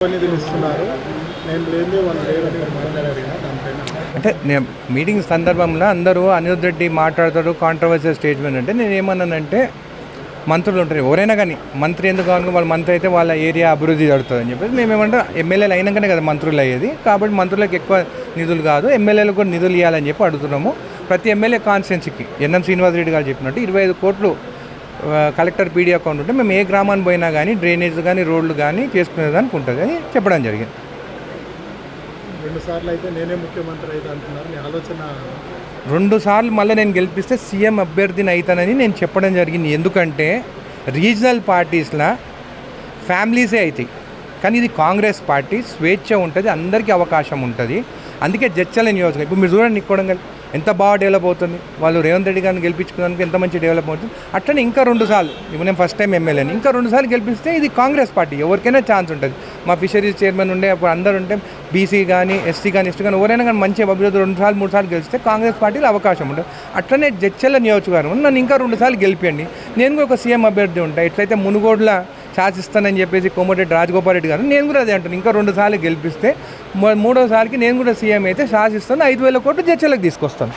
నిధులు ఇస్తున్నారు. నేను లేనిదే వాళ్ళు లేరని మాట్లాడారు కదా, దానిపైన అంటే నేను మీటింగ్ సందర్భంలో అందరూ అనిరుద్ రెడ్డి మాట్లాడతాడు కాంట్రవర్షియల్ స్టేట్మెంట్ అంటే నేను ఏమన్నానంటే మంత్రులు ఉంటారు ఎవరైనా కానీ మంత్రి ఎందుకు కావాలి వాళ్ళ మంత్రి అయితే వాళ్ళ ఏరియా అభివృద్ధి జరుగుతుంది అని చెప్పేసి మేము ఏమంటే ఎమ్మెల్యేలు అయినాకనే కదా మంత్రులు అయ్యేది కాబట్టి మంత్రులకు ఎక్కువ నిధులు కాదు ఎమ్మెల్యేలకు కూడా నిధులు ఇవ్వాలని చెప్పి అడుగుతున్నాము. ప్రతి ఎమ్మెల్యే కాన్స్టిట్యున్సీకి ఎన్ఎం శ్రీనివాసరెడ్డి గారు చెప్పినట్టు 25 కోట్లు కలెక్టర్ పీడీ అకౌంట్ ఉంటే మేము ఏ గ్రామాన్ని పోయినా కానీ డ్రైనేజ్ కానీ రోడ్లు కానీ చేసుకునేదానికి ఉంటుంది అని చెప్పడం జరిగింది. 2 సార్లు అయితే నేనే ముఖ్యమంత్రి అయితే అంటున్నారు. మీ ఆలోచన 2 సార్లు మళ్ళీ నేను గెలిపిస్తే సీఎం అభ్యర్థిని అవుతానని నేను చెప్పడం జరిగింది. ఎందుకంటే రీజనల్ పార్టీస్లో ఫ్యామిలీసే అవుతాయి కానీ ఇది కాంగ్రెస్ పార్టీ స్వేచ్ఛ ఉంటుంది, అందరికీ అవకాశం ఉంటుంది. అందుకే జడ్చల నియోజకవర్గం ఇప్పుడు మీరు చూడండి కొడంగల్ ఎంత బాగా డెవలప్ అవుతుంది, వాళ్ళు రేవంత్ రెడ్డి గారిని గెలిపించుకోవడానికి ఎంత మంచి డెవలప్ అవుతుంది. అట్లనే ఇంకా 2 సార్లు ఇప్పుడు నేను ఫస్ట్ టైం ఎమ్మెల్యేని ఇంకా 2 సార్లు గెలిపిస్తే ఇది కాంగ్రెస్ పార్టీ ఎవరికైనా ఛాన్స్ ఉంటుంది. మా ఫిషరీస్ చైర్మన్ ఉండే అప్పుడు అందరూ ఉంటే బీసీ కానీ ఎస్సీ కానీ ఎస్టీ కానీ ఎవరైనా కానీ మంచి అభివృద్ధి 2 సార్లు 3 సార్లు గెలిస్తే కాంగ్రెస్ పార్టీలో అవకాశం ఉంటుంది. అట్లనే జడ్చల నియోజకవర్గం నన్ను ఇంకా 2 సార్లు గెలిపియండి, నేను కూడా ఒక సీఎం అభ్యర్థి ఉంటాను. ఎట్లయితే మునుగోడ్ల శాసిస్తానని చెప్పేసి కోమటిరెడ్డి రాజగోపాల్ రెడ్డి గారు నేను కూడా అదే అంటాను. ఇంకా 2 సార్లు గెలిపిస్తే 3వ సార్కి నేను కూడా సీఎం అయితే శాసిస్తాను, 5,000 కోట్లు జడ్చలకు తీసుకొస్తాను.